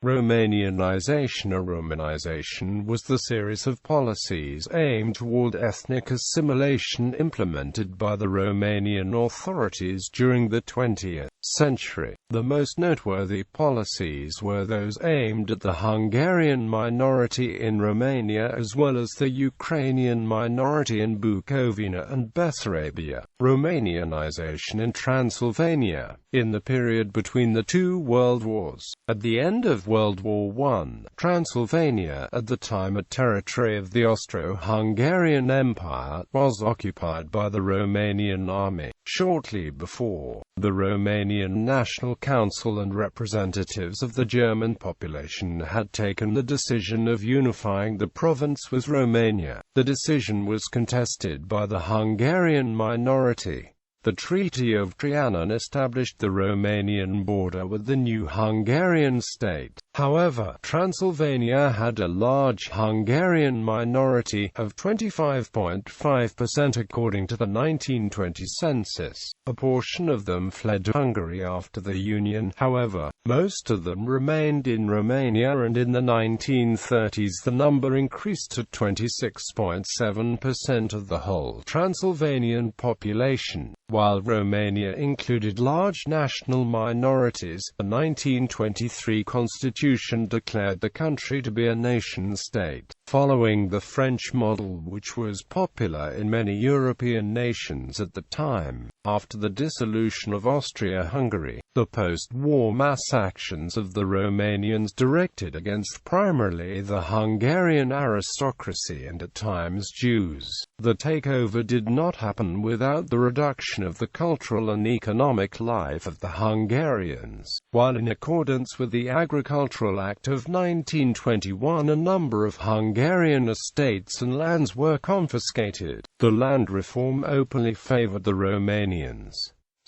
Romanianization or Romanization was the series of policies aimed toward ethnic assimilation implemented by the Romanian authorities during the 20th century. The most noteworthy policies were those aimed at the Hungarian minority in Romania as well as the Ukrainian minority in Bukovina and Bessarabia. Romanianization in Transylvania. In the period between the two world wars, at the end of World War I, Transylvania, at the time a territory of the Austro-Hungarian Empire, was occupied by the Romanian army. Shortly before, the Romanian National Council and representatives of the German population had taken the decision of unifying the province with Romania. The decision was contested by the Hungarian minority. The Treaty of Trianon established the Romanian border with the new Hungarian state. However, Transylvania had a large Hungarian minority of 25.5% according to the 1920 census. A portion of them fled to Hungary after the union. However, most of them remained in Romania, and in the 1930s the number increased to 26.7% of the whole Transylvanian population. While Romania included large national minorities, the 1923 constitution declared the country to be a nation-state, following the French model, which was popular in many European nations at the time. After the dissolution of Austria-Hungary, the post-war mass actions of the Romanians directed against primarily the Hungarian aristocracy and at times Jews. The takeover did not happen without the reduction of the cultural and economic life of the Hungarians. While in accordance with the Agricultural Act of 1921 a number of Hungarian estates and lands were confiscated, the land reform openly favored the Romanians.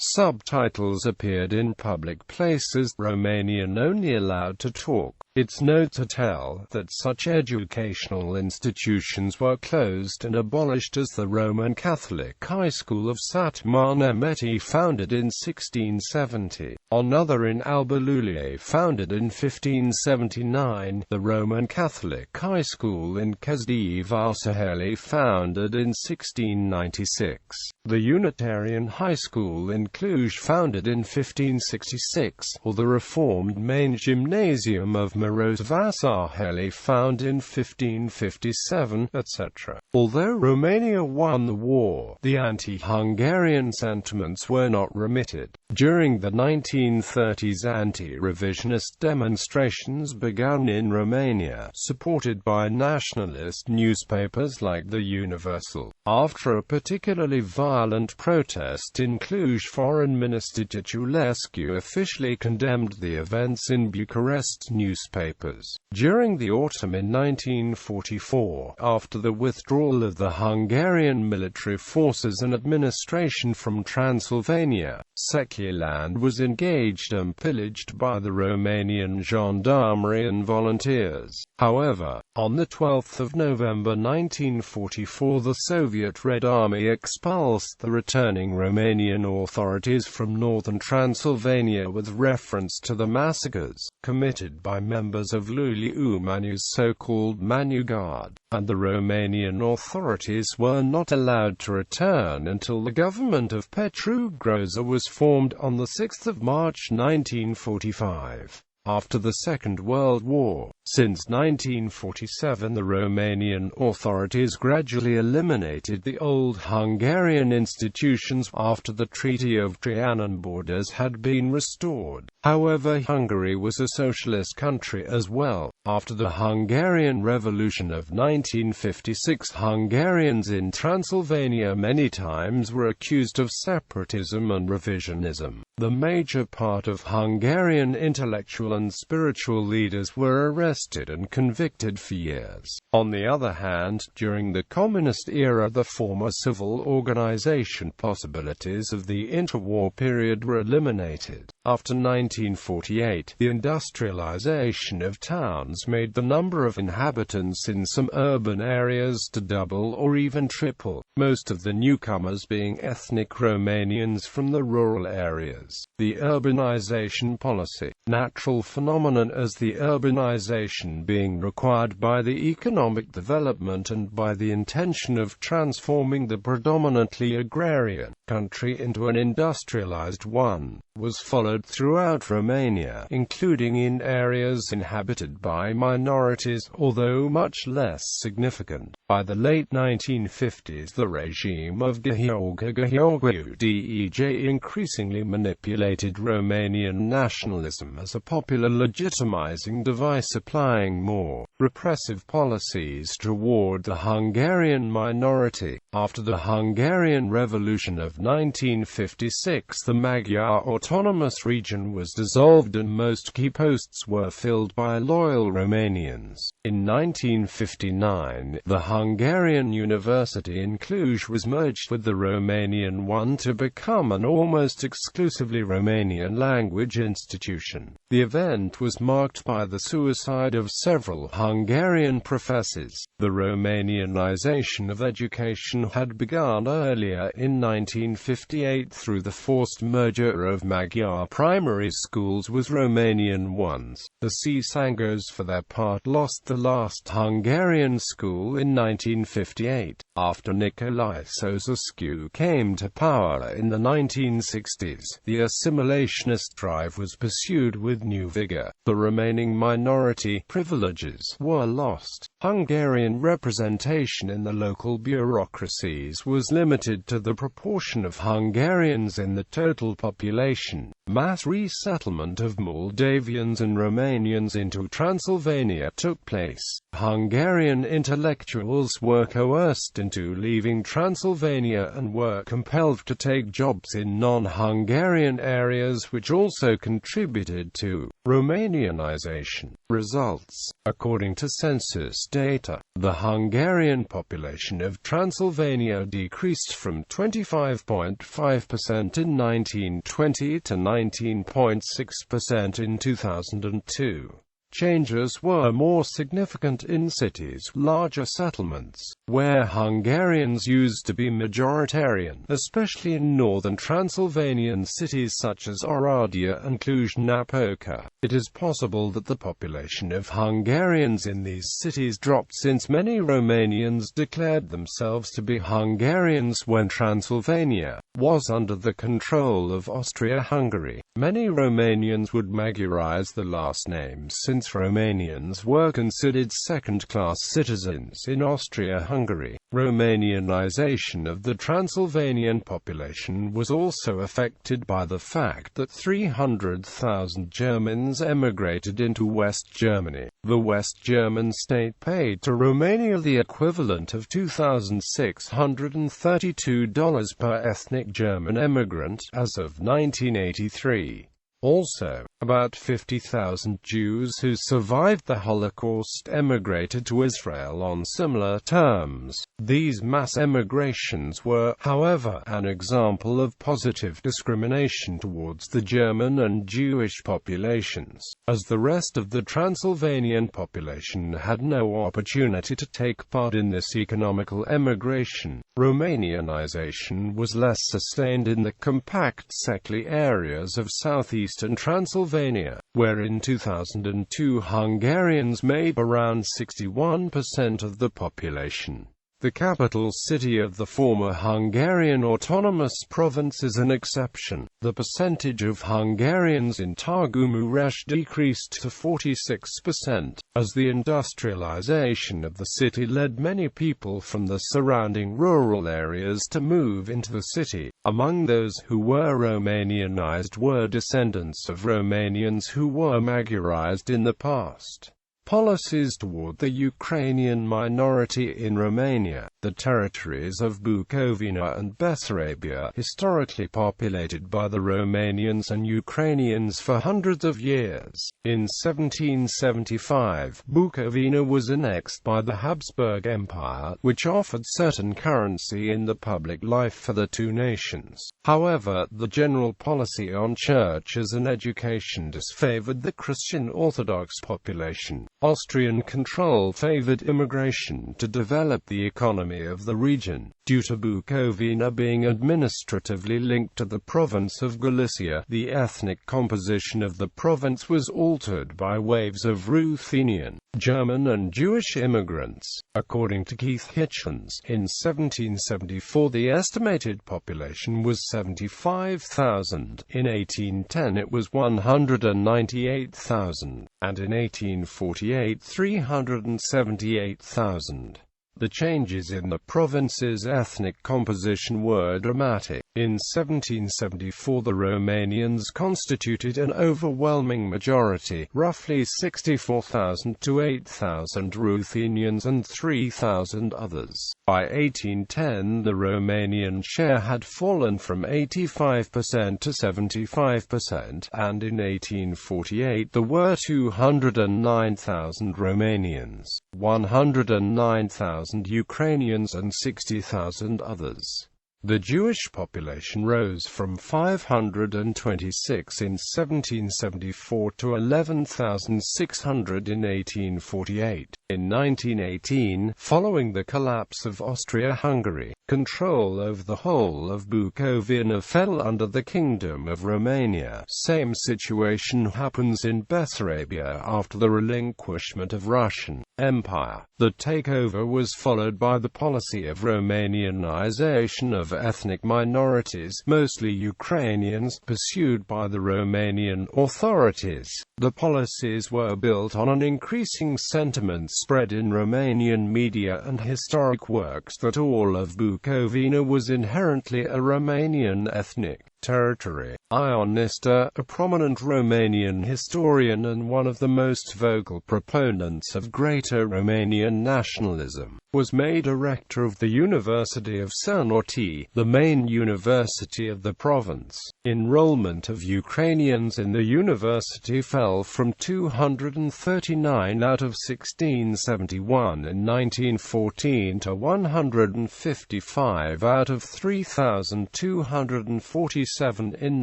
Subtitles appeared in public places. Romanian only allowed to talk. It's no to tell that such educational institutions were closed and abolished as the Roman Catholic High School of Sat Marnemeti, founded in 1670, another in Albalulie, founded in 1579, the Roman Catholic High School in Kezdi Vásárhely, founded in 1696, the Unitarian High School in Cluj, founded in 1566, or the Reformed Main Gymnasium of Marosvásárhely, founded in 1557, etc. Although Romania won the war, the anti-Hungarian sentiments were not remitted. During the 1930s, anti-revisionist demonstrations began in Romania, supported by nationalist newspapers like the Universal. After a particularly violent protest in Cluj, Foreign Minister Titulescu officially condemned the events in Bucharest newspapers. During the autumn in 1944, after the withdrawal of the Hungarian military forces and administration from Transylvania, secular land was engaged and pillaged by the Romanian gendarmerie and volunteers. However, on the 12th of November 1944 the Soviet Red Army expulsed the returning Romanian authorities from northern Transylvania with reference to the massacres committed by members of Luli Umanu's so-called Manu Guard, and the Romanian authorities were not allowed to return until the government of Petru Groza was formed on 6 March 1945. After the Second World War, since 1947 the Romanian authorities gradually eliminated the old Hungarian institutions after the Treaty of Trianon. Borders had been restored. However, Hungary was a socialist country as well. After the Hungarian Revolution of 1956, Hungarians in Transylvania many times were accused of separatism and revisionism. The major part of Hungarian intellectual and spiritual leaders were arrested and convicted for years. On the other hand, during the communist era the former civil organization possibilities of the interwar period were eliminated. After 1948, the industrialization of towns made the number of inhabitants in some urban areas to double or even triple, most of the newcomers being ethnic Romanians from the rural areas. The urbanization policy, natural phenomenon as the urbanization being required by the economic development and by the intention of transforming the predominantly agrarian country into an industrialized one, was followed throughout Romania, including in areas inhabited by minorities, although much less significant. By the late 1950s, the regime of Gheorghe Dej increasingly manipulated Romanian nationalism as a popular legitimizing device, applying more repressive policies toward the Hungarian minority. After the Hungarian Revolution of 1956, the Magyar Autonomous Region was dissolved and most key posts were filled by loyal Romanians. In 1959, the Hungarian University in Cluj was merged with the Romanian one to become an almost exclusively Romanian language institution. The event was marked by the suicide of several Hungarian professors. The Romanianization of education had begun earlier in 1958 through the forced merger of Magyar primary schools with Romanian ones. The Cisangos, for their part, lost the last Hungarian school in 1958. After Nicolae Ceausescu came to power in the 1960s, the assimilationist drive was pursued with new vigor. The remaining minority privileges were lost. Hungarian representation in the local bureaucracies was limited to the proportion of Hungarians in the total population. Mass resettlement of Moldavians and Romanians into Transylvania took place. Hungarian intellectuals were coerced into leaving Transylvania and were compelled to take jobs in non-Hungarian areas, which also contributed to Romanianization. Results. According to census data, the Hungarian population of Transylvania decreased from 25.5% in 1920 to 19.6% in 2002. Changes were more significant in cities, larger settlements, where Hungarians used to be majoritarian, especially in northern Transylvanian cities such as Oradea and Cluj-Napoca. It is possible that the population of Hungarians in these cities dropped since many Romanians declared themselves to be Hungarians when Transylvania was under the control of Austria-Hungary. Many Romanians would Magyarize the last names since Romanians were considered second-class citizens in Austria-Hungary. Romanianization of the Transylvanian population was also affected by the fact that 300,000 Germans emigrated into West Germany. The West German state paid to Romania the equivalent of $2,632 per ethnic German emigrant as of 1983. Also, about 50,000 Jews who survived the Holocaust emigrated to Israel on similar terms. These mass emigrations were, however, an example of positive discrimination towards the German and Jewish populations, as the rest of the Transylvanian population had no opportunity to take part in this economical emigration. Romanianization was less sustained in the compact settler areas of southeastern Transylvania, where in 2002 Hungarians made around 61% of the population. The capital city of the former Hungarian autonomous province is an exception. The percentage of Hungarians in Târgu-Mureș decreased to 46%, as the industrialization of the city led many people from the surrounding rural areas to move into the city. Among those who were Romanianized were descendants of Romanians who were Magyarized in the past. Policies toward the Ukrainian minority in Romania. The territories of Bukovina and Bessarabia, historically populated by the Romanians and Ukrainians for hundreds of years. In 1775, Bukovina was annexed by the Habsburg Empire, which offered certain currency in the public life for the two nations. However, the general policy on churches and education disfavored the Christian Orthodox population. Austrian control favored immigration to develop the economy of the region. Due to Bukovina being administratively linked to the province of Galicia, the ethnic composition of the province was altered by waves of Ruthenian, German and Jewish immigrants. According to Keith Hitchens, in 1774 the estimated population was 75,000, in 1810 it was 198,000, and in 1848 378,000. The changes in the province's ethnic composition were dramatic. In 1774 the Romanians constituted an overwhelming majority, roughly 64,000 to 8,000 Ruthenians and 3,000 others. By 1810 the Romanian share had fallen from 85% to 75%, and in 1848 there were 209,000 Romanians, 109,000 Ukrainians and 60,000 others. The Jewish population rose from 526 in 1774 to 11,600 in 1848. In 1918, following the collapse of Austria-Hungary, control over the whole of Bukovina fell under the Kingdom of Romania. Same situation happens in Bessarabia after the relinquishment of Russian Empire. The takeover was followed by the policy of Romanianization of ethnic minorities, mostly Ukrainians, pursued by the Romanian authorities. The policies were built on an increasing sentiment spread in Romanian media and historic works that all of Bukovina was inherently a Romanian ethnic territory. Ionista, a prominent Romanian historian and one of the most vocal proponents of greater Romanian nationalism, was made a rector of the University of Century, the main university of the province. Enrollment of Ukrainians in the university fell from 239 out of 1671 in 1914 to 155 out of 3,247 in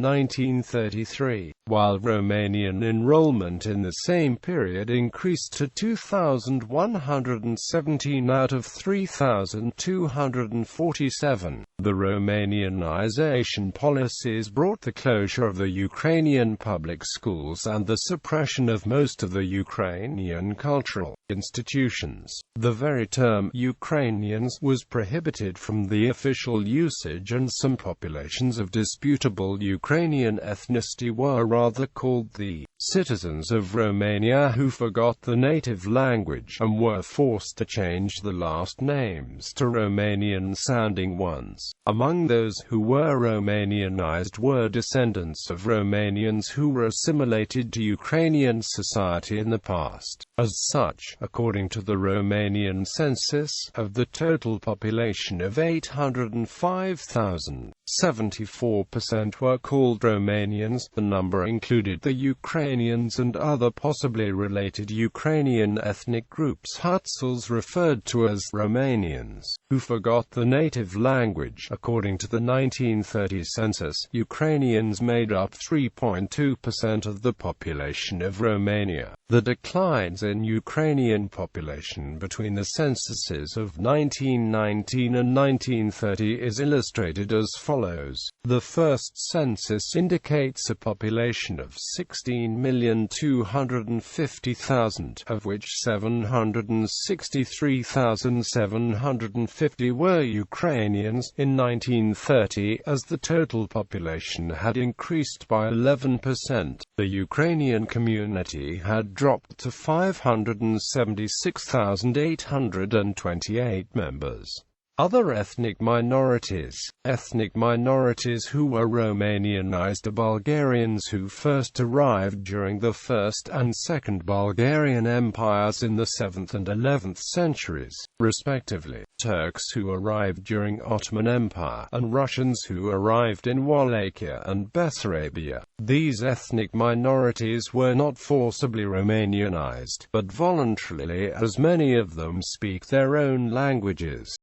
1933, while Romanian enrollment in the same period increased to 2,117 out of 3,247. The Romanianization policies brought the closure of the Ukrainian public schools and the suppression of most of the Ukrainian cultural institutions. The very term Ukrainians was prohibited from the official usage, and some populations of disputable Ukrainian ethnicity were rather called the citizens of Romania who forgot the native language, and were forced to change the last names to Romanian-sounding ones. Among those who were Romanianized were descendants of Romanians who were assimilated to Ukrainian society in the past. As such, according to the Romanian census, of the total population of 805,000, 74% were called Romanians. The number included the Ukrainians and other possibly related Ukrainian ethnic groups Hutsuls referred to as Romanians, who forgot the native language. According to the 1930 census, Ukrainians made up 3.2% of the population of Romania. The declines in Ukrainian population between the censuses of 1919 and 1930 is illustrated as follows. The first census indicates a population of 16,250,000, of which 763,750 were Ukrainians. In 1930, as the total population had increased by 11%, the Ukrainian community had dropped to 576,828 members. Other ethnic minorities. Ethnic minorities who were Romanianized are Bulgarians who first arrived during the First and Second Bulgarian Empires in the 7th and 11th centuries, respectively, Turks who arrived during Ottoman Empire, and Russians who arrived in Wallachia and Bessarabia. These ethnic minorities were not forcibly Romanianized, but voluntarily, as many of them speak their own languages.